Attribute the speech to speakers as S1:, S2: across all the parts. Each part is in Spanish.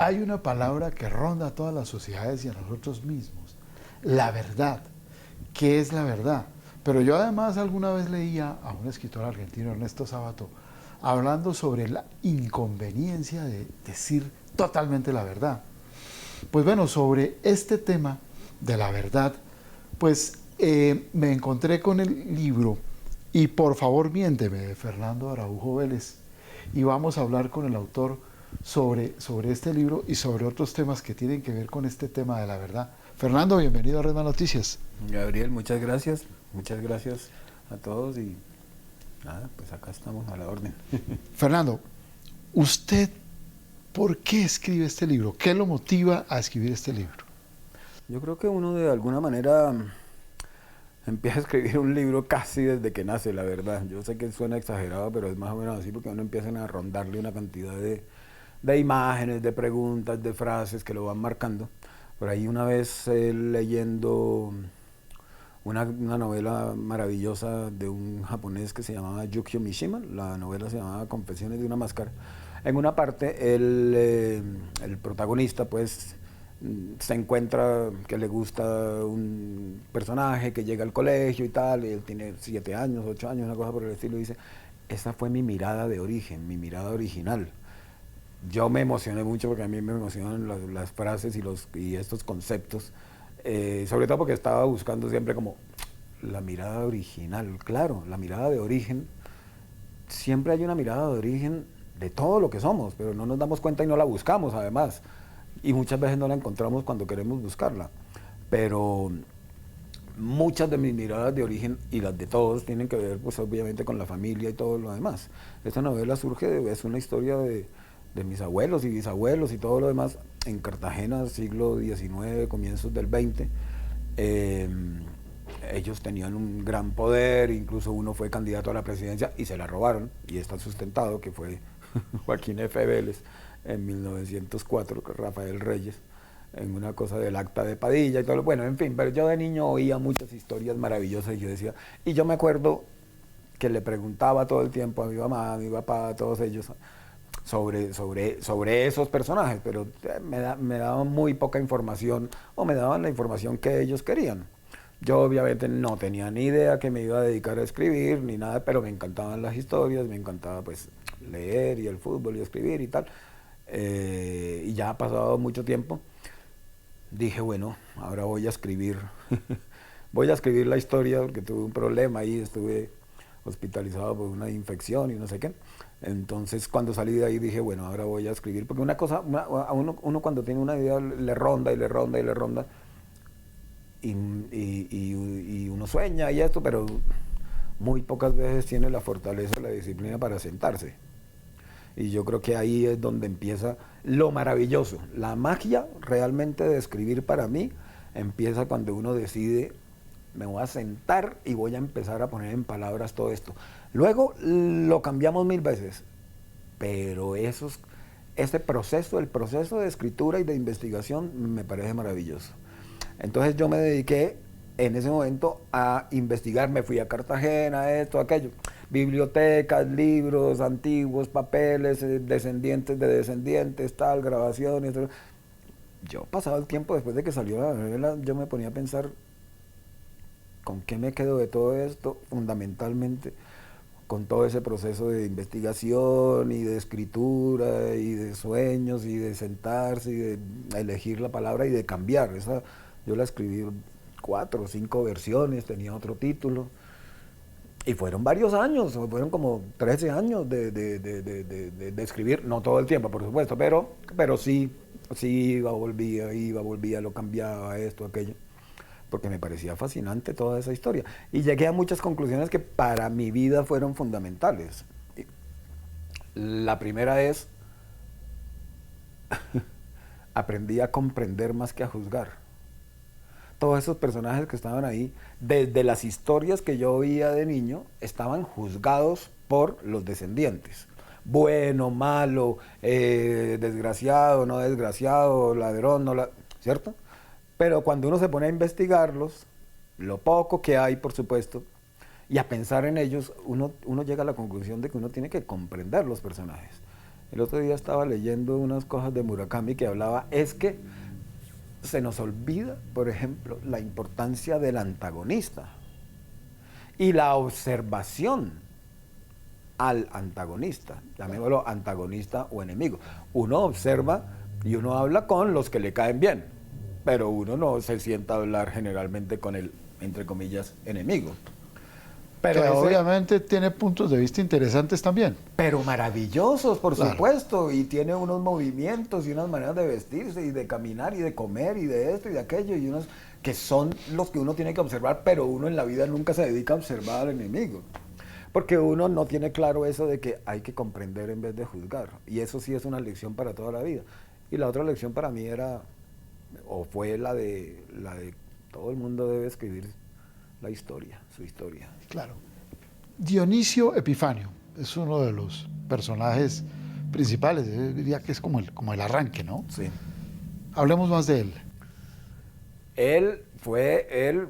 S1: Hay una palabra que ronda a todas las sociedades y a nosotros mismos, la verdad. ¿Qué es la verdad? Pero yo además alguna vez leía a un escritor argentino, Ernesto Sábato, hablando sobre la inconveniencia de decir totalmente la verdad. Pues bueno, sobre este tema de la verdad, pues me encontré con el libro Y por favor miénteme, de Fernando Araujo Vélez, y vamos a hablar con el autor sobre este libro y sobre otros temas que tienen que ver con este tema de la verdad. Fernando, bienvenido a Redman Noticias.
S2: Gabriel, muchas gracias a todos y nada, pues acá estamos a la orden.
S1: Fernando, ¿usted por qué escribe este libro? ¿Qué lo motiva a escribir este libro?
S2: Yo creo que uno de alguna manera empieza a escribir un libro casi desde que nace, la verdad. Yo sé que suena exagerado, pero es más o menos así porque uno empieza a rondarle una cantidad de imágenes, de preguntas, de frases que lo van marcando. Por ahí una vez leyendo una novela maravillosa de un japonés que se llamaba Yukio Mishima, la novela se llamaba Confesiones de una máscara. En una parte el protagonista pues se encuentra que le gusta un personaje que llega al colegio y tal, y él tiene 7 años, 8 años, una cosa por el estilo, y dice, esa fue mi mirada de origen, mi mirada original. Yo me emocioné mucho porque a mí me emocionan las frases y estos conceptos, sobre todo porque estaba buscando siempre como la mirada original. Claro, la mirada de origen, siempre hay una mirada de origen de todo lo que somos, pero no nos damos cuenta y no la buscamos además. Y muchas veces no la encontramos cuando queremos buscarla. Pero muchas de mis miradas de origen y las de todos tienen que ver pues obviamente con la familia y todo lo demás. Esta novela es una historia de mis abuelos y bisabuelos y todo lo demás en Cartagena, siglo XIX, comienzos del XX. Ellos tenían un gran poder, incluso uno fue candidato a la presidencia y se la robaron, y está sustentado que fue Joaquín F. Vélez en 1904, Rafael Reyes, en una cosa del acta de Padilla y todo. Bueno, en fin, pero yo de niño oía muchas historias maravillosas y yo decía, y yo me acuerdo que le preguntaba todo el tiempo a mi mamá, a mi papá, a todos ellos, sobre esos personajes, pero me daban muy poca información o me daban la información que ellos querían. Yo obviamente no tenía ni idea que me iba a dedicar a escribir ni nada, pero me encantaban las historias, me encantaba pues leer y el fútbol y escribir y tal. Y ya ha pasado mucho tiempo. Dije, bueno, ahora voy a escribir, voy a escribir la historia porque tuve un problema ahí, estuve hospitalizado por una infección y no sé qué. Entonces cuando salí de ahí dije, bueno, ahora voy a escribir, porque una cosa, a uno cuando tiene una idea le ronda y le ronda y le ronda, y uno sueña y esto, pero muy pocas veces tiene la fortaleza, la disciplina para sentarse. Y yo creo que ahí es donde empieza lo maravilloso. La magia realmente de escribir para mí empieza cuando uno decide, me voy a sentar y voy a empezar a poner en palabras todo esto. Luego lo cambiamos 1000 veces, pero ese proceso, el proceso de escritura y de investigación me parece maravilloso. Entonces yo me dediqué en ese momento a investigar, me fui a Cartagena, esto, aquello, bibliotecas, libros antiguos, papeles, descendientes de descendientes, tal, grabaciones. Tal. Yo pasaba el tiempo después de que salió la novela, yo me ponía a pensar, ¿con qué me quedo de todo esto? Fundamentalmente con todo ese proceso de investigación y de escritura y de sueños y de sentarse y de elegir la palabra y de cambiar. Yo la escribí 4 o 5 versiones, tenía otro título. Y fueron varios años, fueron como 13 años de escribir, no todo el tiempo, por supuesto, pero sí volvía, lo cambiaba, esto, aquello, porque me parecía fascinante toda esa historia. Y llegué a muchas conclusiones que para mi vida fueron fundamentales. La primera es, aprendí a comprender más que a juzgar. Todos esos personajes que estaban ahí, desde las historias que yo oía de niño, estaban juzgados por los descendientes. Bueno, malo, desgraciado, no desgraciado, ladrón, no ¿cierto? Pero cuando uno se pone a investigarlos, lo poco que hay, por supuesto, y a pensar en ellos, uno llega a la conclusión de que uno tiene que comprender los personajes. El otro día estaba leyendo unas cosas de Murakami que hablaba, es que se nos olvida, por ejemplo, la importancia del antagonista y la observación al antagonista, llamémoslo antagonista o enemigo. Uno observa y uno habla con los que le caen bien, pero uno no se sienta a hablar generalmente con el, entre comillas, enemigo.
S1: Pero que obviamente tiene puntos de vista interesantes también.
S2: Pero maravillosos, por supuesto, y tiene unos movimientos y unas maneras de vestirse y de caminar y de comer y de esto y de aquello, y unos que son los que uno tiene que observar, pero uno en la vida nunca se dedica a observar al enemigo. Porque uno no tiene claro eso de que hay que comprender en vez de juzgar. Y eso sí es una lección para toda la vida. Y la otra lección para mí era, o fue la de todo el mundo debe escribir la historia, su historia.
S1: Claro. Dionisio Epifanio es uno de los personajes principales, yo diría que es como el arranque, ¿no?
S2: Sí.
S1: Hablemos más de él.
S2: Él fue,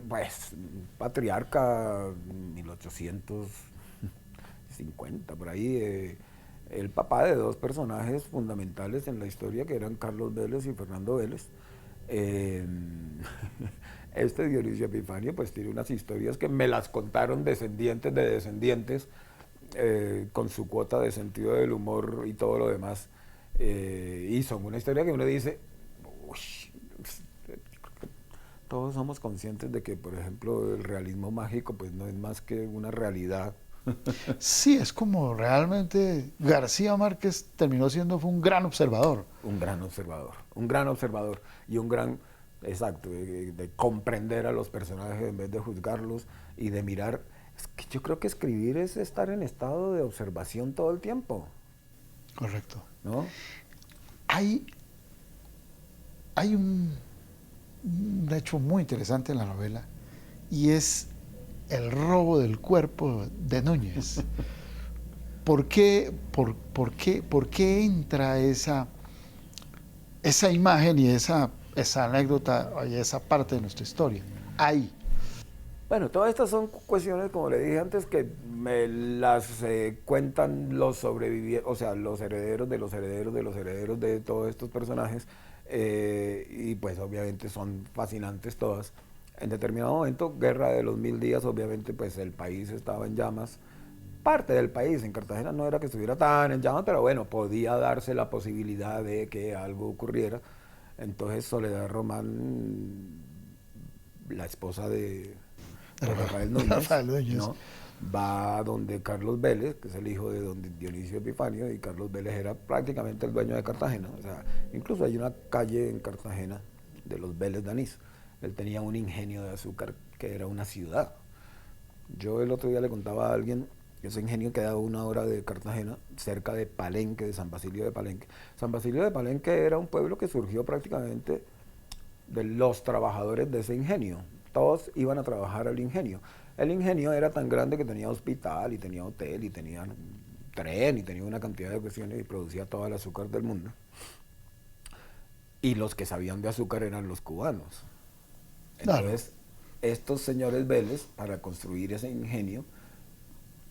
S2: pues, patriarca 1850, por ahí, el papá de dos personajes fundamentales en la historia que eran Carlos Vélez y Fernando Vélez. Este Dionisio Epifanio pues tiene unas historias que me las contaron descendientes de descendientes, con su cuota de sentido del humor y todo lo demás, y son una historia que uno dice, uy, todos somos conscientes de que, por ejemplo, el realismo mágico pues no es más que una realidad.
S1: Sí, es como realmente García Márquez terminó siendo, fue un gran observador.
S2: Un gran observador y un gran, exacto, de comprender a los personajes en vez de juzgarlos y de mirar. Es que yo creo que escribir es estar en estado de observación todo el tiempo.
S1: Correcto.
S2: ¿No?
S1: Hay un hecho muy interesante en la novela y es el robo del cuerpo de Núñez. ¿Por qué entra esa imagen y esa anécdota y esa parte de nuestra historia ahí?
S2: Bueno, todas estas son cuestiones, como le dije antes, que me las cuentan los sobrevivientes, o sea, los herederos de los herederos de los herederos de todos estos personajes, y pues obviamente son fascinantes todas. En determinado momento, Guerra de los 1000 días, obviamente pues el país estaba en llamas. Parte del país, en Cartagena no era que estuviera tan en llamas, pero bueno, podía darse la posibilidad de que algo ocurriera. Entonces Soledad Román, la esposa de Rafael Núñez, ¿no?, va donde Carlos Vélez, que es el hijo de don Dionisio Epifanio, y Carlos Vélez era prácticamente el dueño de Cartagena. O sea, incluso hay una calle en Cartagena de los Vélez de Anís. Él tenía un ingenio de azúcar que era una ciudad. Yo el otro día le contaba a alguien, ese ingenio quedaba a 1 hora de Cartagena, cerca de Palenque, de San Basilio de Palenque. San Basilio de Palenque era un pueblo que surgió prácticamente de los trabajadores de ese ingenio. Todos iban a trabajar al ingenio. El ingenio era tan grande que tenía hospital y tenía hotel y tenía tren y tenía una cantidad de cuestiones y producía todo el azúcar del mundo. Y los que sabían de azúcar eran los cubanos. Entonces, estos señores Vélez, para construir ese ingenio,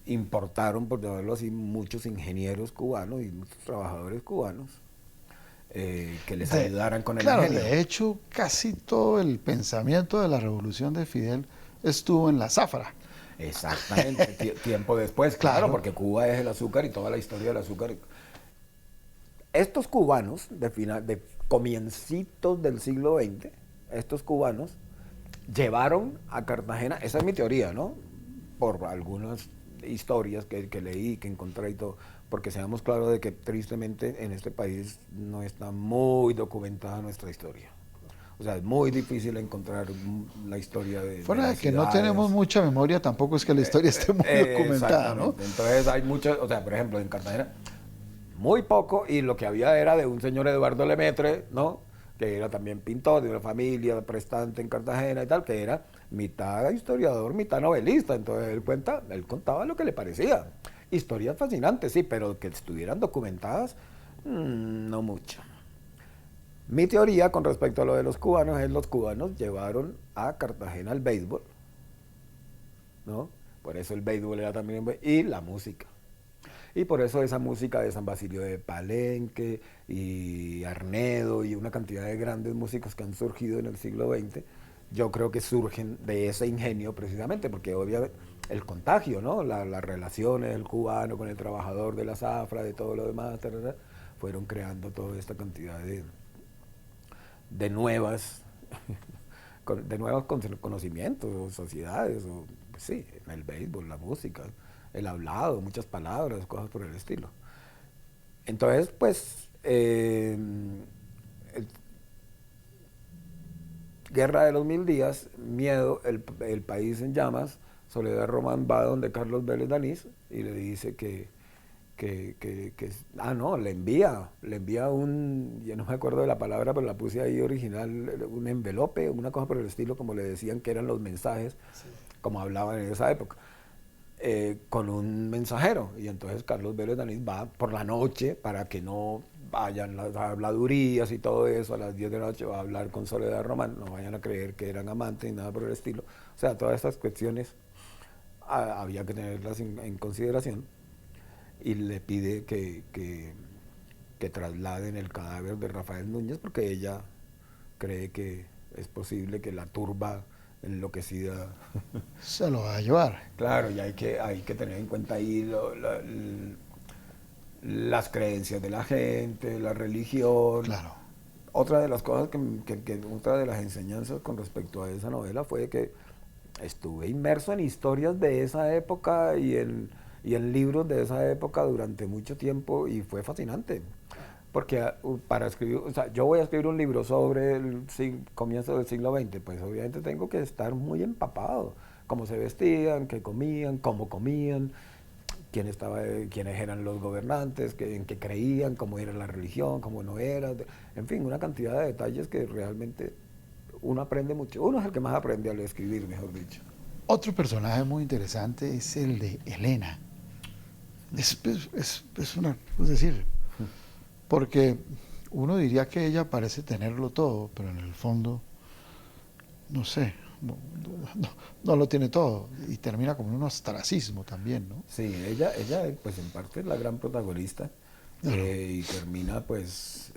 S2: importaron, por llamarlo así, muchos ingenieros cubanos y muchos trabajadores cubanos que les ayudaran con el ingenio.
S1: De hecho, casi todo el pensamiento de la revolución de Fidel estuvo en la zafra.
S2: Exactamente, tiempo después, claro, porque Cuba es el azúcar y toda la historia del azúcar. Estos cubanos, de comiencitos del siglo XX, estos cubanos llevaron a Cartagena, esa es mi teoría, ¿no?, por algunas historias que leí, que encontré y todo, porque seamos claros de que tristemente en este país no está muy documentada nuestra historia. O sea, es muy difícil encontrar la historia de...
S1: Fuera de que no tenemos mucha memoria, tampoco es que la historia esté muy documentada, ¿no?
S2: Entonces hay muchos, o sea, por ejemplo, en Cartagena, muy poco, y lo que había era de un señor Eduardo Lemaitre, ¿no?, que era también pintor de una familia prestante en Cartagena y tal, que era mitad historiador, mitad novelista. Entonces él contaba lo que le parecía. Historias fascinantes, sí, pero que estuvieran documentadas, no mucho. Mi teoría con respecto a lo de los cubanos es: los cubanos llevaron a Cartagena el béisbol, ¿no? Por eso el béisbol era también, y la música. Y por eso esa música de San Basilio de Palenque y Arnedo y una cantidad de grandes músicos que han surgido en el siglo XX, yo creo que surgen de ese ingenio precisamente, porque obviamente el contagio, ¿no? Las relaciones del cubano con el trabajador de la zafra, de todo lo demás, tarara, fueron creando toda esta cantidad de nuevas de nuevos conocimientos, sociedades, o, pues sí, el béisbol, la música, el hablado, muchas palabras, cosas por el estilo. Entonces, pues, Guerra de los Mil Días, Miedo, el país en llamas, Soledad Román va donde Carlos Vélez Danís y le dice no, le envía un, ya no me acuerdo de la palabra, pero la puse ahí original, un envelope, una cosa por el estilo, como le decían que eran los mensajes, sí, como hablaban en esa época, con un mensajero. Y entonces Carlos Vélez Danís va por la noche para que no vayan las habladurías y todo eso, a las 10 de la noche va a hablar con Soledad Román, no vayan a creer que eran amantes ni nada por el estilo. O sea, todas estas cuestiones había que tenerlas en consideración. Y le pide que trasladen el cadáver de Rafael Núñez porque ella cree que es posible que la turba enloquecida
S1: se lo va a llevar.
S2: Claro, y hay que tener en cuenta ahí las creencias de la gente, la religión.
S1: Claro.
S2: Otra de las cosas otra de las enseñanzas con respecto a esa novela fue que estuve inmerso en historias de esa época y en libros de esa época durante mucho tiempo y fue fascinante. Porque para escribir, o sea, yo voy a escribir un libro sobre el comienzo del siglo XX, pues obviamente tengo que estar muy empapado. Cómo se vestían, qué comían, cómo comían, quiénes eran los gobernantes, en qué creían, cómo era la religión, cómo no era. En fin, una cantidad de detalles que realmente uno aprende mucho. Uno es el que más aprende al escribir, mejor dicho.
S1: Otro personaje muy interesante es el de Elena. Es decir, porque uno diría que ella parece tenerlo todo, pero en el fondo, no sé, no lo tiene todo y termina como en un ostracismo también, ¿no?
S2: Sí, ella pues en parte es la gran protagonista, y termina pues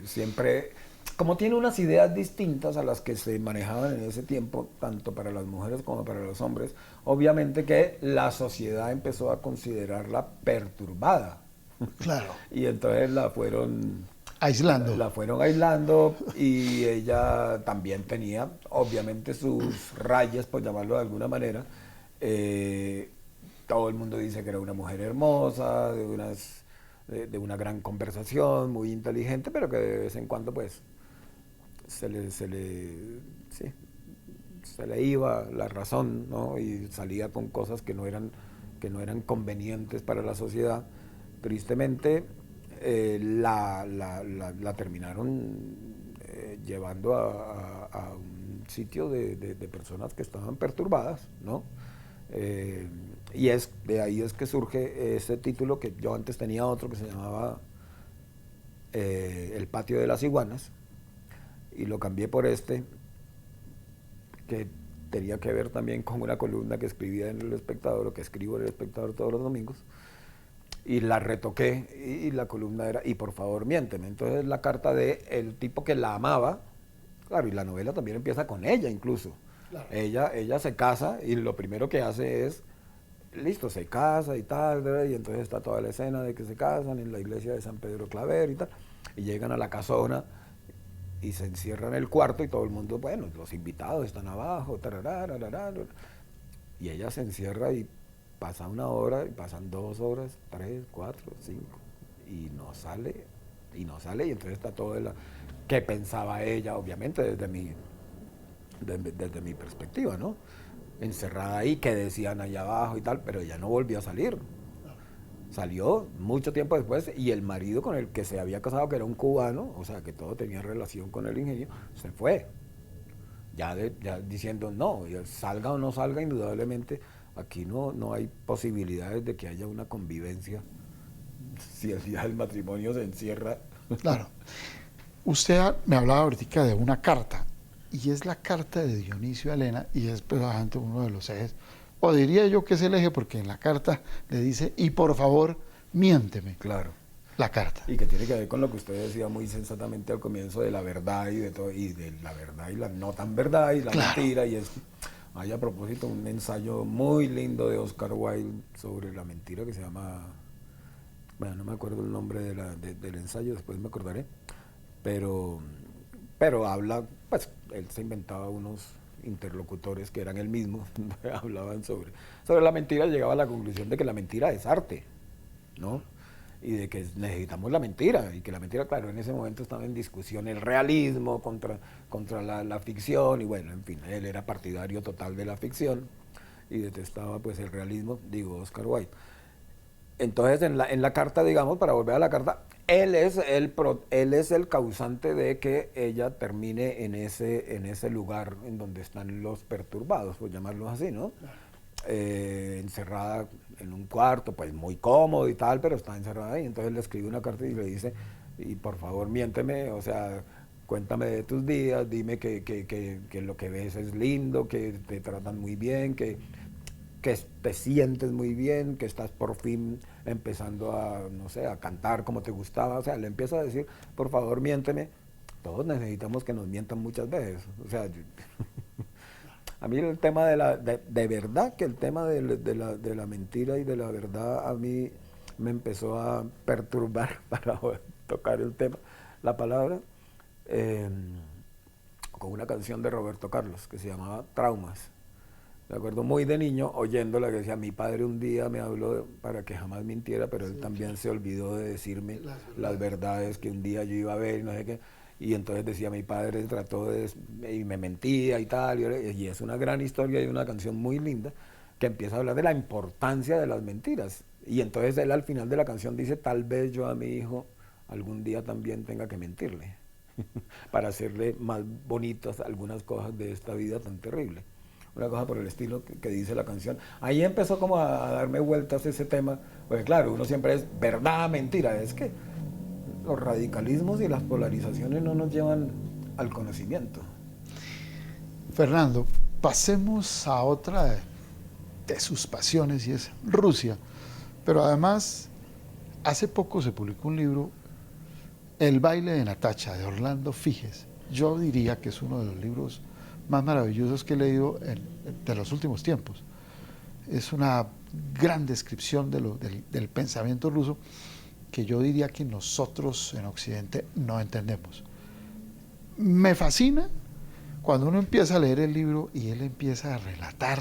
S2: siempre, como tiene unas ideas distintas a las que se manejaban en ese tiempo, tanto para las mujeres como para los hombres, obviamente que la sociedad empezó a considerarla perturbada.
S1: Claro.
S2: Y entonces la fueron
S1: aislando
S2: y ella también tenía obviamente sus rayas, por llamarlo de alguna manera. Todo el mundo dice que era una mujer hermosa, de una gran conversación, muy inteligente, pero que de vez en cuando pues se le iba la razón, ¿no? Y salía con cosas que no eran convenientes para la sociedad. Tristemente la terminaron llevando a un sitio de personas que estaban perturbadas, ¿no? Y de ahí es que surge ese título, que yo antes tenía otro que se llamaba El patio de las iguanas, y lo cambié por este, que tenía que ver también con una columna que escribía en El Espectador, o que escribo en El Espectador todos los domingos, y la retoqué, y la columna era "y por favor miénteme". Entonces la carta de el tipo que la amaba, claro, y la novela también empieza con ella incluso. Claro. Ella se casa y lo primero que hace es, listo, se casa y tal, y entonces está toda la escena de que se casan en la iglesia de San Pedro Claver y tal, y llegan a la casona y se encierran en el cuarto y todo el mundo, bueno, los invitados están abajo, y ella se encierra y pasa una hora, y pasan 2 horas, 3, 4, 5, y no sale, y entonces está todo que pensaba ella, obviamente desde mi perspectiva, ¿no? Encerrada ahí, que decían allá abajo y tal, pero ella no volvió a salir. Salió mucho tiempo después, y el marido con el que se había casado, que era un cubano, o sea, que todo tenía relación con el ingenio, se fue. Ya diciendo, no, salga o no salga, indudablemente aquí no hay posibilidades de que haya una convivencia si el día del matrimonio se encierra.
S1: Claro. Usted me hablaba ahorita de una carta, y es la carta de Dionisio a Elena, y es precisamente uno de los ejes, o diría yo que es el eje, porque en la carta le dice, y por favor, miénteme,
S2: Claro.
S1: la carta.
S2: Y que tiene que ver con lo que usted decía muy sensatamente al comienzo de la verdad y de todo, y de la verdad y la no tan verdad y la
S1: Claro.
S2: mentira. Y es, hay a propósito un ensayo muy lindo de Oscar Wilde sobre la mentira que se llama, bueno, no me acuerdo el nombre del ensayo, después me acordaré, pero, pero habla, pues él se inventaba unos interlocutores que eran él mismo, hablaban sobre la mentira, llegaba a la conclusión de que la mentira es arte, ¿no? Y de que necesitamos la mentira, y que la mentira, claro, en ese momento estaba en discusión el realismo contra la ficción, y bueno, en fin, él era partidario total de la ficción y detestaba pues el realismo, digo, Oscar Wilde. Entonces en la carta, digamos, para volver a la carta, él es el causante de que ella termine en ese lugar en donde están los perturbados, por llamarlos así, ¿no? Encerrada en un cuarto, pues muy cómodo y tal, pero está encerrada ahí. Entonces le escribe una carta y le dice, y por favor miénteme, o sea, cuéntame de tus días, dime que lo que ves es lindo, que te tratan muy bien, que te sientes muy bien, que estás por fin empezando a, no sé, a cantar como te gustaba. O sea, le empieza a decir, por favor miénteme. Todos necesitamos que nos mientan muchas veces. O sea, a mí el tema de verdad, que el tema de la mentira y de la verdad a mí me empezó a perturbar para tocar el tema, la palabra, eh, con una canción de Roberto Carlos que se llamaba Traumas. Me acuerdo muy de niño oyéndola, que decía, mi padre un día me habló para que jamás mintiera, pero él también se olvidó de decirme las verdades que un día yo iba a ver y no sé qué. Y entonces decía, mi padre trató de, y me mentía y tal, y es una gran historia y una canción muy linda que empieza a hablar de la importancia de las mentiras. Y entonces él al final de la canción dice, tal vez yo a mi hijo algún día también tenga que mentirle, para hacerle más bonitas algunas cosas de esta vida tan terrible. Una cosa por el estilo que dice la canción. Ahí empezó como a darme vueltas ese tema, porque claro, uno siempre es verdad, mentira, es que los radicalismos y las polarizaciones no nos llevan al conocimiento.
S1: Fernando, pasemos a otra de sus pasiones y es Rusia. Pero además, hace poco se publicó un libro, El baile de Natacha, de Orlando Figes. Yo diría que es uno de los libros más maravillosos que he leído de los últimos tiempos. Es una gran descripción del pensamiento ruso que yo diría que nosotros en Occidente no entendemos. Me fascina cuando uno empieza a leer el libro y él empieza a relatar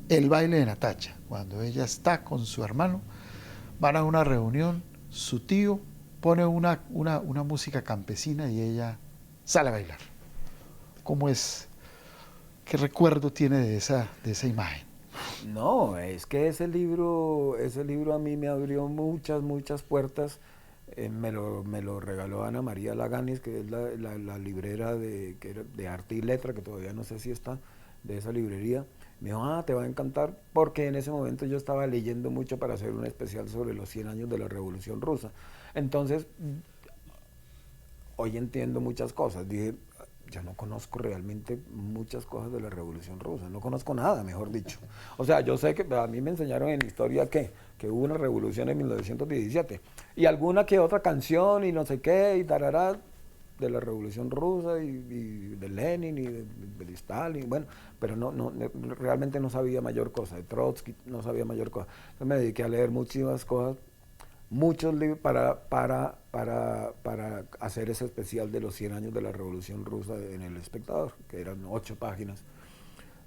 S1: el baile de Natacha, cuando ella está con su hermano, van a una reunión, su tío pone una música campesina y ella sale a bailar. ¿Cómo es? ¿Qué recuerdo tiene de esa imagen?
S2: No, es que ese libro a mí me abrió muchas puertas. Me lo regaló Ana María Laganis, que es la librera de arte y letra, que todavía no sé si está, de esa librería. Me dijo, te va a encantar, porque en ese momento yo estaba leyendo mucho para hacer un especial sobre los 100 años de la Revolución Rusa. Entonces, hoy entiendo muchas cosas. Dije, yo no conozco realmente muchas cosas de la Revolución Rusa, no conozco nada, mejor dicho. O sea, yo sé que a mí me enseñaron en historia que hubo una revolución en 1917 y alguna que otra canción y no sé qué y tarará de la Revolución Rusa y de Lenin y de Stalin, bueno, pero realmente no sabía mayor cosa, de Trotsky no sabía mayor cosa. Entonces me dediqué a leer muchísimas cosas, muchos libros para hacer ese especial de los 100 años de la Revolución Rusa en El Espectador, que eran 8 páginas.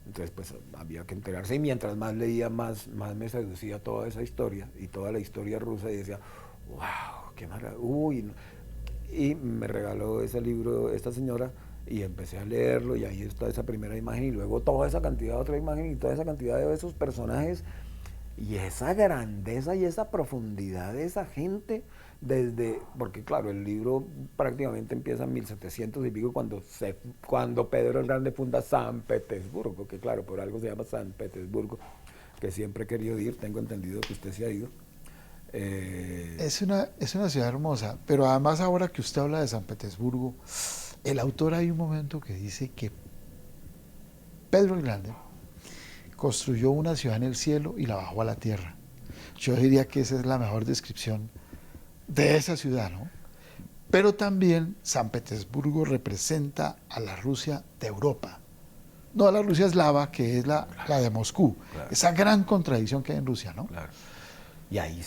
S2: Entonces pues había que enterarse y mientras más leía más me seducía toda esa historia y toda la historia rusa y decía, wow, qué maravilla, uy. Y me regaló ese libro esta señora y empecé a leerlo y ahí está esa primera imagen y luego toda esa cantidad de otra imagen y toda esa cantidad de esos personajes y esa grandeza y esa profundidad de esa gente, porque claro, el libro prácticamente empieza en 1700 y pico cuando Pedro el Grande funda San Petersburgo, que claro, por algo se llama San Petersburgo, que siempre he querido ir, tengo entendido que usted se ha ido.
S1: Es una ciudad hermosa, pero además ahora que usted habla de San Petersburgo, el autor hay un momento que dice que Pedro el Grande construyó una ciudad en el cielo y la bajó a la tierra. Yo diría que esa es la mejor descripción de esa ciudad, ¿no? Pero también San Petersburgo representa a la Rusia de Europa, no a la Rusia eslava, que es la de Moscú.
S2: Claro.
S1: Esa gran contradicción que hay en Rusia, ¿no?
S2: Claro. Y ahí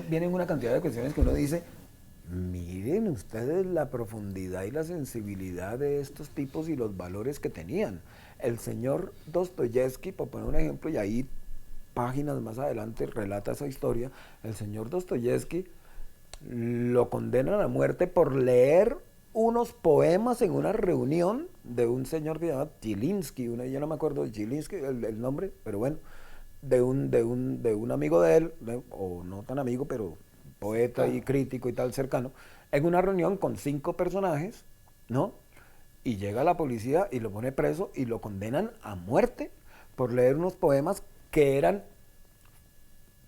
S2: vienen una cantidad de cuestiones que uno dice, miren ustedes la profundidad y la sensibilidad de estos tipos y los valores que tenían. El señor Dostoyevsky, por poner un ejemplo, y ahí páginas más adelante relata esa historia, el señor Dostoyevsky lo condenan a muerte por leer unos poemas en una reunión de un señor que se llama Chilinsky, yo no me acuerdo de Chilinsky, el nombre, pero bueno, de un amigo de él, o no tan amigo, pero poeta y crítico y tal cercano, en una reunión con 5 personajes, ¿no? Y llega la policía y lo pone preso y lo condenan a muerte por leer unos poemas que eran,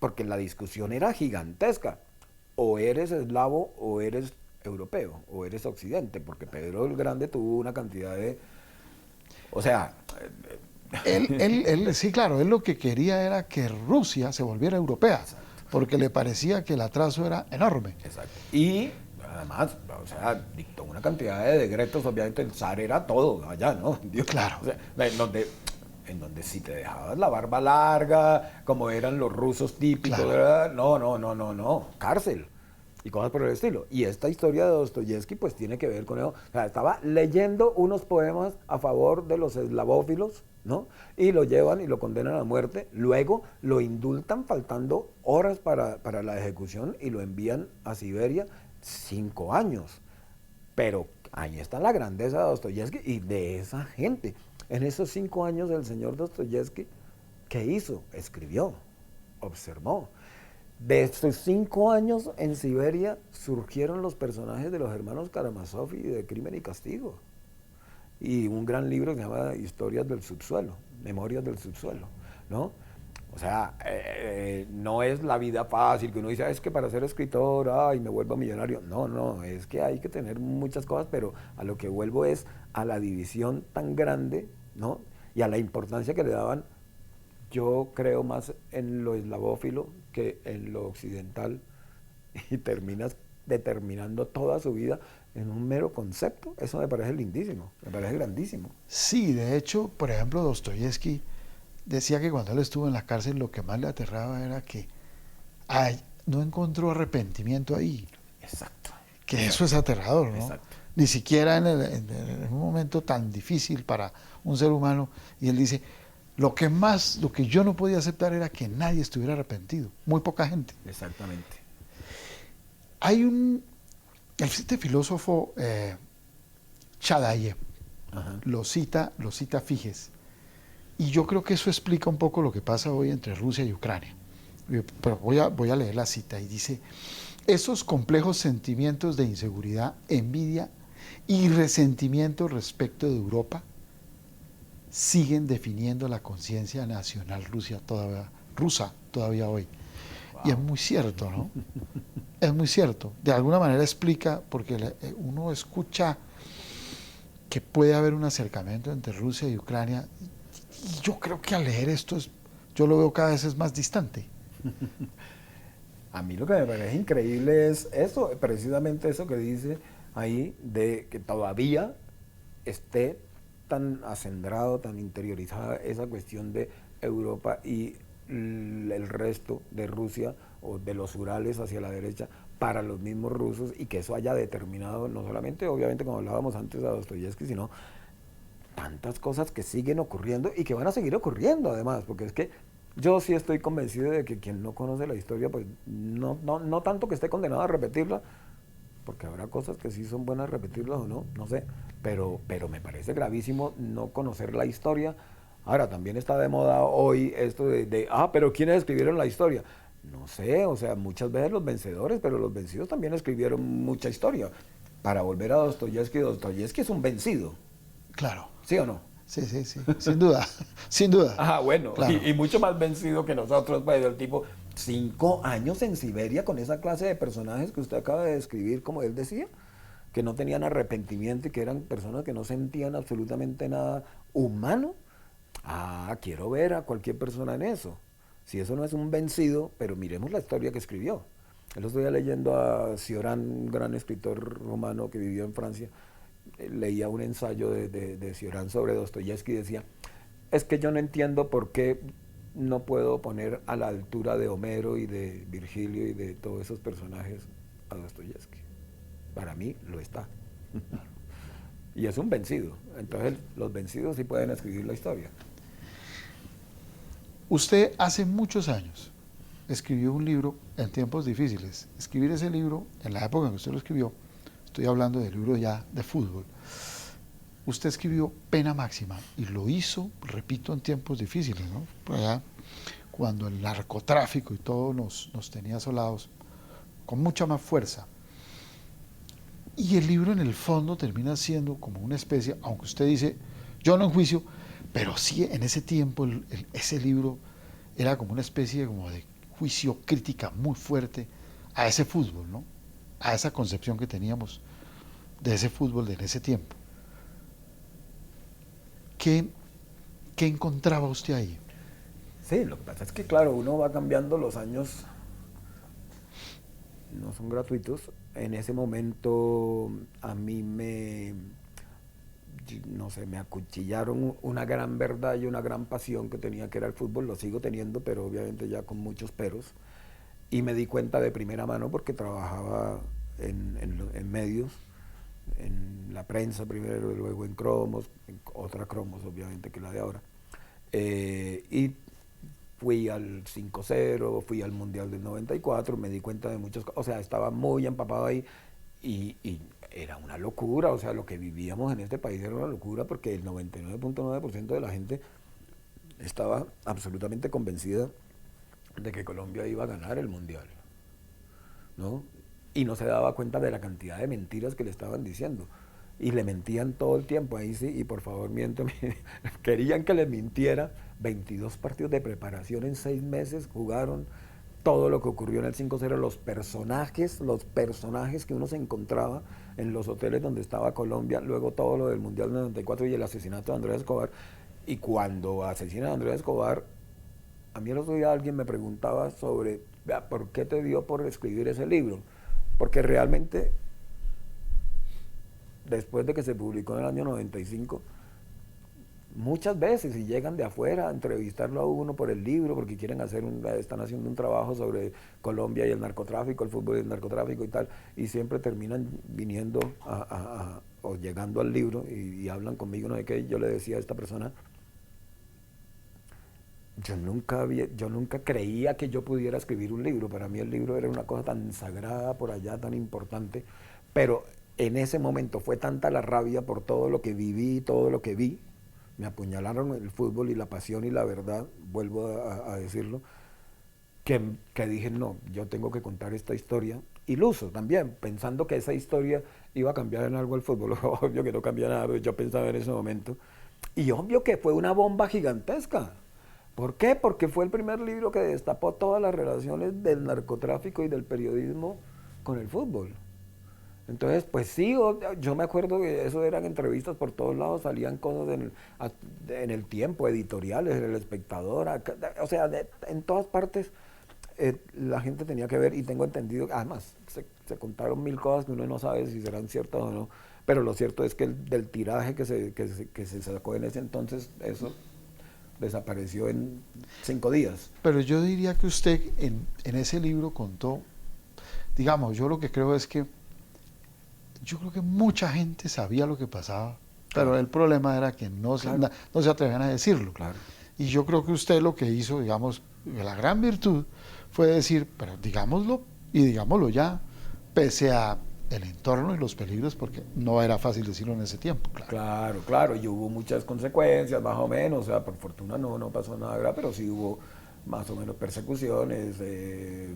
S2: porque la discusión era gigantesca, o eres eslavo o eres europeo, o eres occidente, porque Pedro el Grande tuvo una cantidad de... O sea...
S1: Sí, claro, él lo que quería era que Rusia se volviera europea, exacto, porque le parecía que el atraso era enorme.
S2: Exacto. Y además, o sea, dictó una cantidad de decretos, obviamente el zar era todo allá, ¿no? Dios,
S1: claro.
S2: O sea, en donde si te dejabas la barba larga, como eran los rusos típicos, claro, ¿verdad? No, cárcel y cosas por el estilo. Y esta historia de Dostoyevsky pues tiene que ver con eso. O sea, estaba leyendo unos poemas a favor de los eslavófilos, ¿no? Y lo llevan y lo condenan a muerte. Luego lo indultan faltando horas para la ejecución y lo envían a Siberia 5 años. Pero ahí está la grandeza de Dostoyevsky y de esa gente. En esos 5 años el señor Dostoyevsky, ¿qué hizo? Escribió, observó. De estos 5 años en Siberia surgieron los personajes de los hermanos Karamazov y de Crimen y Castigo. Y un gran libro que se llama Historias del Subsuelo, Memorias del Subsuelo, ¿no? O sea, no es la vida fácil, que uno dice, es que para ser escritor, ay, me vuelvo millonario. No, es que hay que tener muchas cosas, pero a lo que vuelvo es a la división tan grande, ¿no? Y a la importancia que le daban, yo creo más en lo eslavófilo que en lo occidental, y terminas determinando toda su vida en un mero concepto. Eso me parece lindísimo, me parece grandísimo.
S1: Sí, de hecho, por ejemplo, Dostoyevsky decía que cuando él estuvo en la cárcel lo que más le aterraba era que no encontró arrepentimiento ahí.
S2: Exacto.
S1: Que exacto, eso es aterrador, ¿no?
S2: Exacto.
S1: Ni siquiera en un momento tan difícil para un ser humano. Y él dice, lo que yo no podía aceptar era que nadie estuviera arrepentido. Muy poca gente.
S2: Exactamente.
S1: Hay este filósofo Chadayev, lo cita Figes. Y yo creo que eso explica un poco lo que pasa hoy entre Rusia y Ucrania. Pero voy a leer la cita y dice, esos complejos sentimientos de inseguridad, envidia y resentimiento respecto de Europa siguen definiendo la conciencia nacional rusa todavía hoy. Wow. Y es muy cierto, ¿no? Es muy cierto. De alguna manera explica, porque uno escucha que puede haber un acercamiento entre Rusia y Ucrania. Y yo creo que al leer esto, yo lo veo cada vez es más distante.
S2: A mí lo que me parece increíble es eso, precisamente eso que dice ahí, de que todavía esté tan acendrado, tan interiorizada esa cuestión de Europa y el resto de Rusia o de los Urales hacia la derecha para los mismos rusos, y que eso haya determinado no solamente, obviamente, como hablábamos antes de Dostoyevsky, sino tantas cosas que siguen ocurriendo y que van a seguir ocurriendo además, porque es que yo sí estoy convencido de que quien no conoce la historia, pues no tanto que esté condenado a repetirla, porque habrá cosas que sí son buenas repetirlas o no sé, pero me parece gravísimo no conocer la historia. Ahora, también está de moda hoy esto pero ¿quiénes escribieron la historia? No sé, o sea, muchas veces los vencedores, pero los vencidos también escribieron mucha historia. Para volver a Dostoyevsky es un vencido.
S1: Claro.
S2: ¿Sí o no?
S1: Sí, sin duda, sin duda.
S2: Ajá, bueno,
S1: claro.
S2: y mucho más vencido que nosotros, pues, del tipo 5 años en Siberia con esa clase de personajes que usted acaba de describir, como él decía, que no tenían arrepentimiento y que eran personas que no sentían absolutamente nada humano. Quiero ver a cualquier persona en eso. Si eso no es un vencido, pero miremos la historia que escribió. El otro día leyendo a Cioran, un gran escritor romano que vivió en Francia, leía un ensayo de Cioran sobre Dostoyevsky y decía, es que yo no entiendo por qué no puedo poner a la altura de Homero y de Virgilio y de todos esos personajes a Dostoyevsky. Para mí lo está. Y es un vencido. Entonces los vencidos sí pueden escribir la historia.
S1: Usted hace muchos años escribió un libro en tiempos difíciles. Escribir ese libro, en la época en que usted lo escribió, estoy hablando del libro ya de fútbol, usted escribió Pena Máxima y lo hizo, repito, en tiempos difíciles, ¿no? Por allá, cuando el narcotráfico y todo nos tenía asolados, con mucha más fuerza. Y el libro en el fondo termina siendo como una especie, aunque usted dice, yo no enjuicio, pero sí en ese tiempo ese libro era como una especie como de juicio crítica muy fuerte a ese fútbol, ¿no? A esa concepción que teníamos de ese fútbol de en ese tiempo. ¿Qué encontraba usted ahí?
S2: Sí, lo que pasa es que, claro, uno va cambiando, los años no son gratuitos. En ese momento a mí no sé, me acuchillaron una gran verdad y una gran pasión que tenía, que era el fútbol. Lo sigo teniendo, pero obviamente ya con muchos peros. Y me di cuenta de primera mano porque trabajaba en medios, en la prensa primero, y luego en Cromos, en otra Cromos obviamente que la de ahora. Y fui al 5-0, fui al Mundial del 94, me di cuenta de muchas cosas, o sea, estaba muy empapado ahí y era una locura, o sea, lo que vivíamos en este país era una locura porque el 99.9% de la gente estaba absolutamente convencida de que Colombia iba a ganar el Mundial, ¿no? Y no se daba cuenta de la cantidad de mentiras que le estaban diciendo. Y le mentían todo el tiempo, ahí sí, y por favor miénteme. Querían que les mintiera. 22 partidos de preparación en 6 meses, jugaron todo lo que ocurrió en el 5-0, los personajes que uno se encontraba en los hoteles donde estaba Colombia, luego todo lo del Mundial 94 y el asesinato de Andrés Escobar. Y cuando asesinan a Andrés Escobar, a mí el otro día alguien me preguntaba sobre, ¿por qué te dio por escribir ese libro? Porque realmente, después de que se publicó en el año 95, muchas veces, y llegan de afuera a entrevistarlo a uno por el libro, porque están haciendo un trabajo sobre Colombia y el narcotráfico, el fútbol y el narcotráfico y tal, y siempre terminan viniendo o llegando al libro y hablan conmigo, no sé qué. Yo le decía a esta persona, yo nunca creía que yo pudiera escribir un libro. Para mí el libro era una cosa tan sagrada por allá, tan importante, pero en ese momento fue tanta la rabia por todo lo que viví, todo lo que vi. Me apuñalaron el fútbol y la pasión y la verdad, vuelvo a decirlo, que dije, no, yo tengo que contar esta historia, iluso también, pensando que esa historia iba a cambiar en algo el fútbol. Obvio que no cambia nada, pero yo pensaba en ese momento. Y obvio que fue una bomba gigantesca. ¿Por qué? Porque fue el primer libro que destapó todas las relaciones del narcotráfico y del periodismo con el fútbol. Entonces, pues sí, yo me acuerdo que eso eran entrevistas por todos lados, salían cosas en el Tiempo, editoriales, en El Espectador, o sea, en todas partes la gente tenía que ver, y tengo entendido, además, se contaron 1000 cosas que uno no sabe si serán ciertas o no, pero lo cierto es que del tiraje que se sacó en ese entonces, eso desapareció en 5 días.
S1: Pero yo diría que usted en ese libro contó, digamos, yo lo que creo es que yo creo que mucha gente sabía lo que pasaba, pero
S2: Claro.
S1: el problema era que no se atrevían a decirlo.
S2: Claro.
S1: Y yo creo que usted lo que hizo, digamos, la gran virtud fue decir, pero digámoslo y digámoslo ya, pese a el entorno y los peligros, porque no era fácil decirlo en ese tiempo.
S2: Claro, claro, y hubo muchas consecuencias, más o menos, o sea, por fortuna no pasó nada grave, pero sí hubo más o menos persecuciones,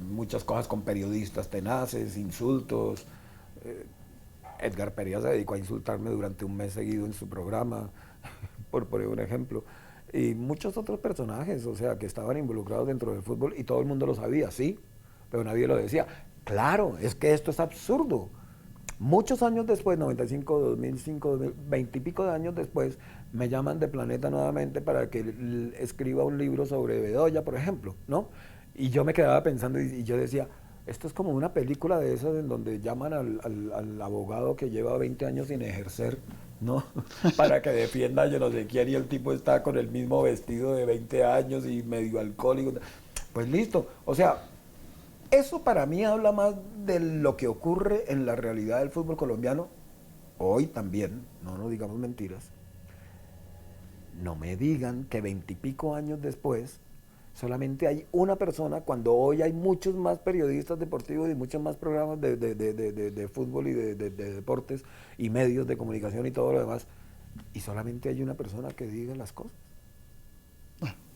S2: muchas cosas con periodistas tenaces, insultos. eh, Edgar Perea se dedicó a insultarme durante un mes seguido en su programa, por poner un ejemplo. Y muchos otros personajes, o sea, que estaban involucrados dentro del fútbol y todo el mundo lo sabía, sí, pero nadie lo decía. Claro, es que esto es absurdo. Muchos años después, 95, 2005, 20 y pico de años después, me llaman de Planeta nuevamente para que escriba un libro sobre Bedoya, por ejemplo, ¿no? Y yo me quedaba pensando y yo decía, esto es como una película de esas en donde llaman al abogado que lleva 20 años sin ejercer, ¿no? Para que defienda yo no sé quién y el tipo está con el mismo vestido de 20 años y medio alcohólico. Pues listo, o sea, eso para mí habla más de lo que ocurre en la realidad del fútbol colombiano, hoy también, no nos digamos mentiras. No me digan que 20 y pico años después solamente hay una persona, cuando hoy hay muchos más periodistas deportivos y muchos más programas de fútbol y de deportes y medios de comunicación y todo lo demás, y solamente hay una persona que diga las cosas.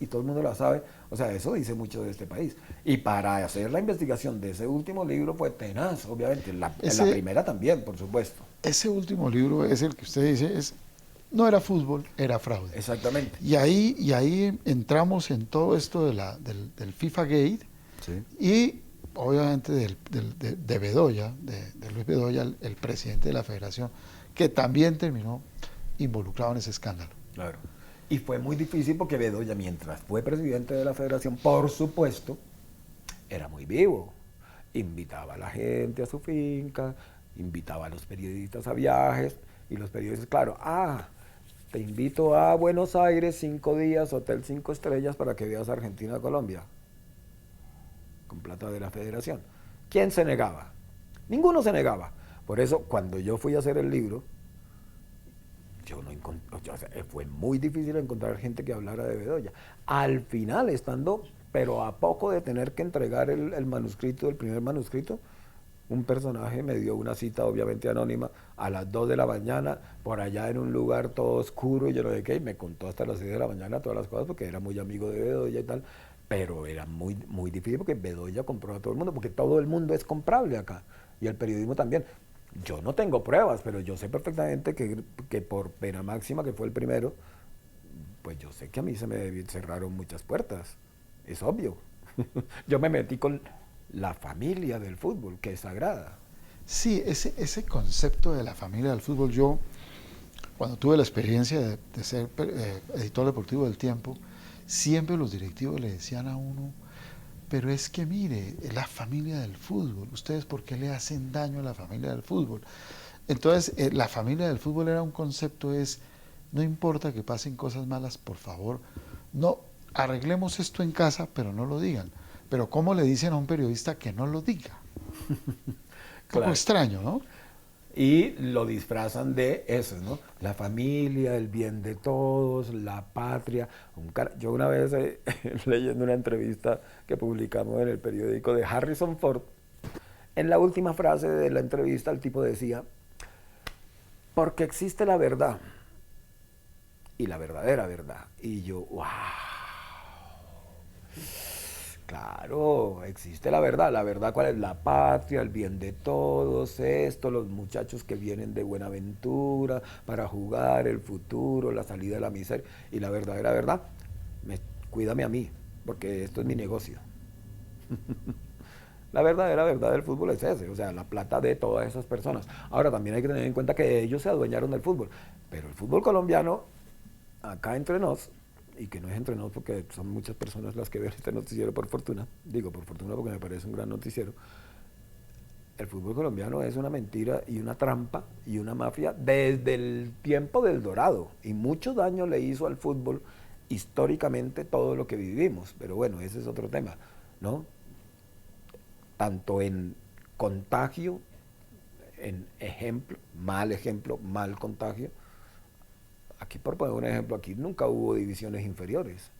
S2: Y todo el mundo la sabe, o sea, eso dice mucho de este país. Y para hacer la investigación de ese último libro fue tenaz, obviamente, la primera también, por supuesto.
S1: Ese último libro es el que usted dice, no era fútbol, era fraude.
S2: Exactamente.
S1: Y ahí entramos en todo esto del FIFA Gate, sí, y obviamente de Bedoya, de Luis Bedoya, el presidente de la federación, que también terminó involucrado en ese escándalo.
S2: Claro. Y fue muy difícil porque Bedoya, mientras fue presidente de la federación, por supuesto, era muy vivo. Invitaba a la gente a su finca, invitaba a los periodistas a viajes, y los periodistas, claro, te invito a Buenos Aires 5 días, hotel 5 estrellas para que veas Argentina-Colombia, con plata de la federación. ¿Quién se negaba? Ninguno se negaba. Por eso, cuando yo fui a hacer el libro, fue muy difícil encontrar gente que hablara de Bedoya. Al final, estando, pero a poco de tener que entregar el manuscrito, el primer manuscrito, un personaje me dio una cita, obviamente anónima, a las 2 de la mañana, por allá en un lugar todo oscuro, y yo no sé qué, y me contó hasta las 6 de la mañana todas las cosas, porque era muy amigo de Bedoya y tal, pero era muy, muy difícil porque Bedoya compró a todo el mundo, porque todo el mundo es comprable acá, y el periodismo también. Yo no tengo pruebas, pero yo sé perfectamente que por pena máxima, que fue el primero, pues yo sé que a mí se me cerraron muchas puertas, es obvio. Yo me metí con la familia del fútbol, que es sagrada.
S1: Sí, ese concepto de la familia del fútbol, yo cuando tuve la experiencia de ser editor deportivo del Tiempo, siempre los directivos le decían a uno, pero es que mire, es la familia del fútbol, ustedes por qué le hacen daño a la familia del fútbol. Entonces, la familia del fútbol era un concepto, no importa que pasen cosas malas, por favor, no, arreglemos esto en casa, pero no lo digan. Pero ¿cómo le dicen a un periodista que no lo diga? Claro. Poco extraño, ¿no?
S2: Y lo disfrazan de eso, ¿no? La familia, el bien de todos, la patria. Yo una vez, leyendo una entrevista que publicamos en el periódico de Harrison Ford, en la última frase de la entrevista el tipo decía, porque existe la verdad y la verdadera verdad. Y yo, wow. Claro, existe la verdad cuál es, la patria, el bien de todos, esto, los muchachos que vienen de Buenaventura para jugar, el futuro, la salida de la miseria, y la verdadera verdad, cuídame a mí, porque esto es mi negocio. La verdadera verdad del fútbol es ese, o sea, la plata de todas esas personas. Ahora también hay que tener en cuenta que ellos se adueñaron del fútbol, pero el fútbol colombiano, acá entre nos, y que no es entre nosotros porque son muchas personas las que ven este noticiero por fortuna, digo por fortuna porque me parece un gran noticiero, el fútbol colombiano es una mentira y una trampa y una mafia desde el tiempo del Dorado, y mucho daño le hizo al fútbol históricamente todo lo que vivimos, pero bueno, ese es otro tema, ¿no? Tanto en contagio, en ejemplo, mal contagio. Aquí, por poner un ejemplo, aquí nunca hubo divisiones inferiores.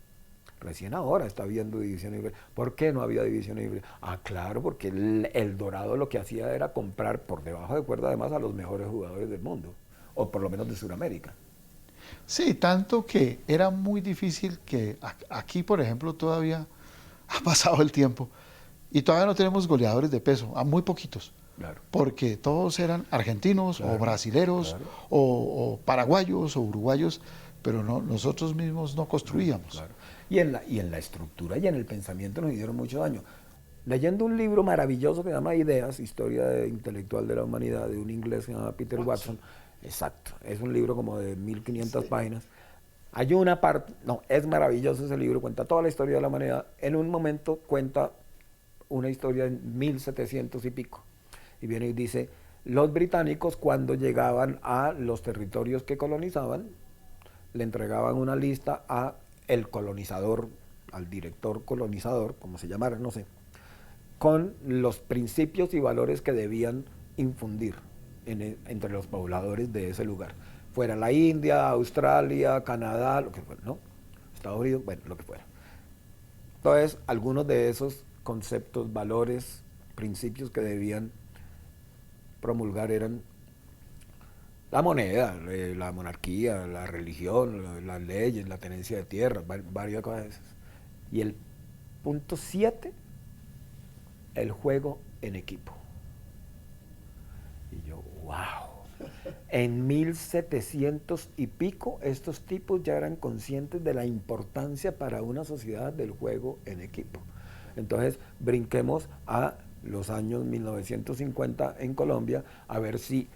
S2: Recién ahora está habiendo divisiones inferiores. ¿Por qué no había divisiones inferiores? Claro, porque el Dorado lo que hacía era comprar por debajo de cuerda además a los mejores jugadores del mundo, o por lo menos de Sudamérica.
S1: Sí, tanto que era muy difícil que aquí, por ejemplo, todavía ha pasado el tiempo y todavía no tenemos goleadores de peso, a muy poquitos. Claro. Porque todos eran argentinos, claro, o brasileros, claro, o paraguayos o uruguayos, pero no, nosotros mismos no construíamos.
S2: Claro. Y en la estructura y en el pensamiento nos hicieron mucho daño. leyendo un libro maravilloso que se llama Ideas, Historia Intelectual de la Humanidad, de un inglés que se llama Peter Watson. Exacto, es un libro como de 1500 páginas. Hay una parte, no, es maravilloso ese libro, cuenta toda la historia de la humanidad. En un momento cuenta una historia en 1700 y pico. Y viene y dice, los británicos cuando llegaban a los territorios que colonizaban, le entregaban una lista a el colonizador, al director colonizador, como se llamara, no sé, con los principios y valores que debían infundir entre los pobladores de ese lugar. Fuera la India, Australia, Canadá, lo que fuera, ¿no? Estados Unidos, bueno, lo que fuera. Entonces, algunos de esos conceptos, valores, principios que debían promulgar eran la moneda, la monarquía, la religión, las leyes, la tenencia de tierra, varias cosas de esas. Y el punto 7, el juego en equipo. Y yo, wow. En 1700 y pico, estos tipos ya eran conscientes de la importancia para una sociedad del juego en equipo. Entonces, brinquemos a los años 1950 en Colombia, a ver si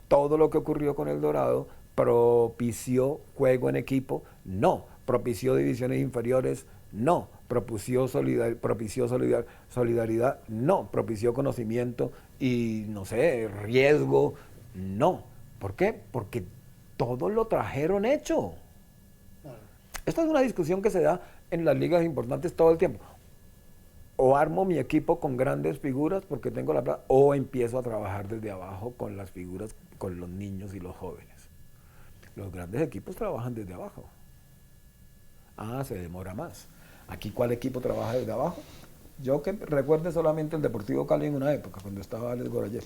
S2: todo lo que ocurrió con El Dorado propició juego en equipo. No. Propició divisiones inferiores. No. Propició solidaridad. No. Propició conocimiento y, no sé, riesgo. No. ¿Por qué? Porque todo lo trajeron hecho. Esta es una discusión que se da en las ligas importantes todo el tiempo. O armo mi equipo con grandes figuras porque tengo la plata, o empiezo a trabajar desde abajo con las figuras, con los niños y los jóvenes. Los grandes equipos trabajan desde abajo. Ah, se demora más. Aquí, ¿cuál equipo trabaja desde abajo? Yo que recuerde solamente el Deportivo Cali en una época, cuando estaba Alex Gorayev.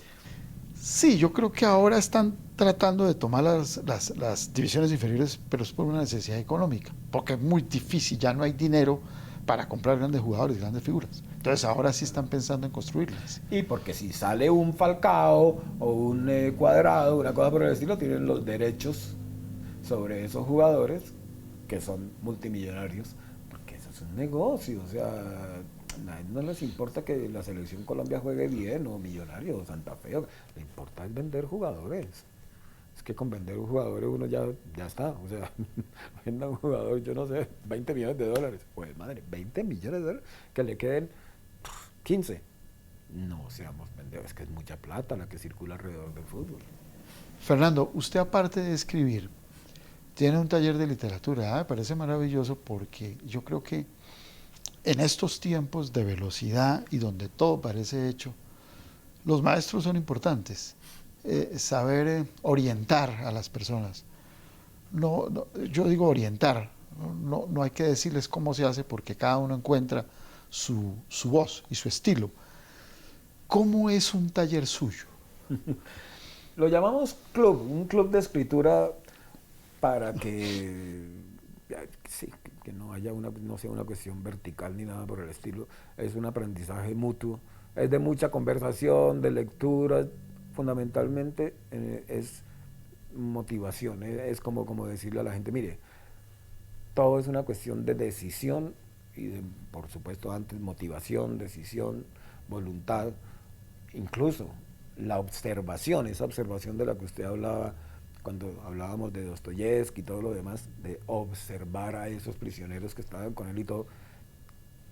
S1: Sí, yo creo que ahora están tratando de tomar las divisiones inferiores, pero es por una necesidad económica, porque es muy difícil, ya no hay dinero para comprar grandes jugadores, grandes figuras. Entonces ahora sí están pensando en construirlas.
S2: Y porque si sale un Falcao o un Cuadrado, una cosa por el estilo, tienen los derechos sobre esos jugadores que son multimillonarios, porque eso es un negocio, o sea, a nadie no les importa que la selección Colombia juegue bien o Millonario o Santa Fe, le importa es vender jugadores. Es que con vender un jugador uno ya está, o sea, venda un jugador, yo no sé, 20 millones de dólares, pues madre, 20 millones de dólares, que le queden 15. No seamos vendedores, es que es mucha plata la que circula alrededor del fútbol.
S1: Fernando, usted aparte de escribir, tiene un taller de literatura. Me parece maravilloso porque yo creo que en estos tiempos de velocidad y donde todo parece hecho, los maestros son importantes. Saber orientar a las personas. No, yo digo orientar, no hay que decirles cómo se hace porque cada uno encuentra su voz y su estilo. ¿Cómo es un taller suyo?
S2: Lo llamamos club, un club de escritura para que, sí, que no haya no sea una cuestión vertical ni nada por el estilo. Es un aprendizaje mutuo, es de mucha conversación, de lectura, fundamentalmente es motivación, es como decirle a la gente, mire, todo es una cuestión de decisión y de, por supuesto antes, motivación, decisión, voluntad, incluso la observación, esa observación de la que usted hablaba cuando hablábamos de Dostoyevsky y todo lo demás, de observar a esos prisioneros que estaban con él y todo,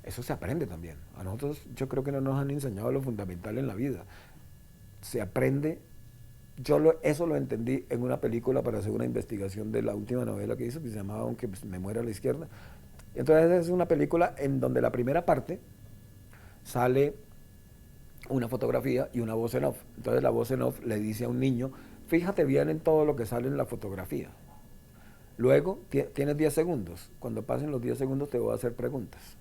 S2: eso se aprende también. A nosotros yo creo que no nos han enseñado lo fundamental en la vida. Se aprende, eso lo entendí en una película para hacer una investigación de la última novela que hizo, que se llamaba Aunque me muera a la izquierda. Entonces es una película en donde la primera parte sale una fotografía y una voz en off. Entonces la voz en off le dice a un niño, fíjate bien en todo lo que sale en la fotografía. Luego tienes 10 segundos. Cuando pasen los 10 segundos te voy a hacer preguntas.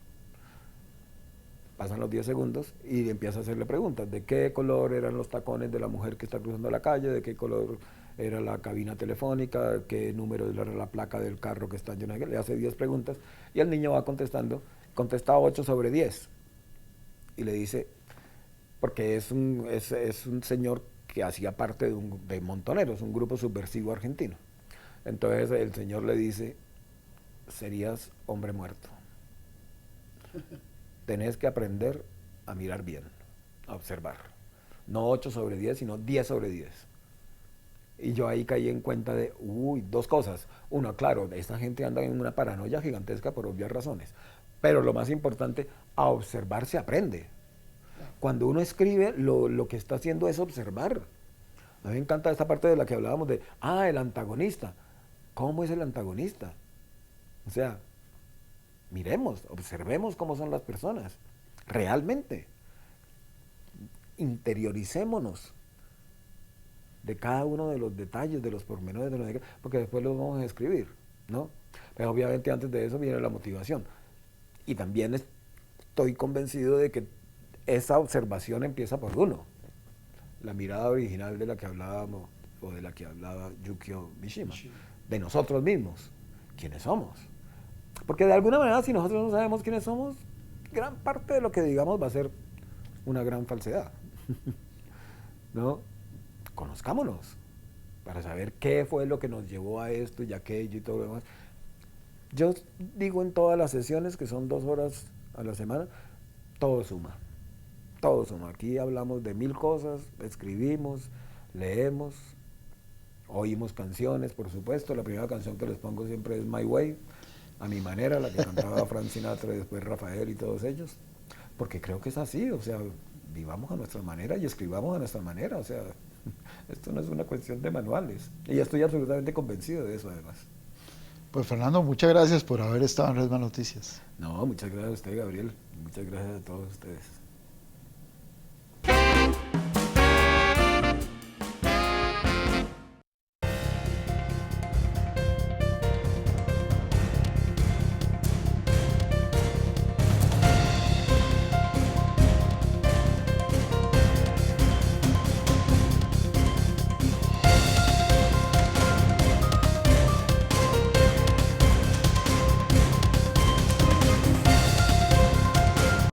S2: Pasan los 10 segundos y empieza a hacerle preguntas. ¿De qué color eran los tacones de la mujer que está cruzando la calle? ¿De qué color era la cabina telefónica? ¿Qué número era la placa del carro que está en? Le hace 10 preguntas y el niño va contestando. Contesta 8 sobre 10. Y le dice, porque es un señor que hacía parte de Montoneros, un grupo subversivo argentino. Entonces el señor le dice, serías hombre muerto. Tenés que aprender a mirar bien, a observar. No 8 sobre 10, sino 10 sobre 10. Y yo ahí caí en cuenta de, dos cosas. Una, claro, esta gente anda en una paranoia gigantesca por obvias razones. Pero lo más importante, a observar se aprende. Cuando uno escribe, lo que está haciendo es observar. A mí me encanta esta parte de la que hablábamos de, el antagonista. ¿Cómo es el antagonista? O sea, miremos, observemos cómo son las personas. Realmente. Interioricémonos de cada uno de los detalles, de los pormenores, porque después los vamos a escribir, ¿no? Pero obviamente antes de eso viene la motivación. Y también estoy convencido de que esa observación empieza por uno. La mirada original de la que hablábamos, o de la que hablaba Yukio Mishima, de nosotros mismos, quiénes somos. Porque de alguna manera, si nosotros no sabemos quiénes somos, gran parte de lo que digamos va a ser una gran falsedad. ¿No? Conozcámonos para saber qué fue lo que nos llevó a esto y aquello y todo lo demás. Yo digo en todas las sesiones, que son 2 horas a la semana, todo suma. Todo suma. Aquí hablamos de 1000 cosas, escribimos, leemos, oímos canciones, por supuesto. La primera canción que les pongo siempre es My Way, a mi manera, la que cantaba Frank Sinatra y después Rafael y todos ellos. Porque creo que es así, o sea, vivamos a nuestra manera y escribamos a nuestra manera, o sea, esto no es una cuestión de manuales. Y ya estoy absolutamente convencido de eso, además.
S1: Pues Fernando, muchas gracias por haber estado en Resma Noticias.
S2: No, muchas gracias a usted, Gabriel. Muchas gracias a todos ustedes.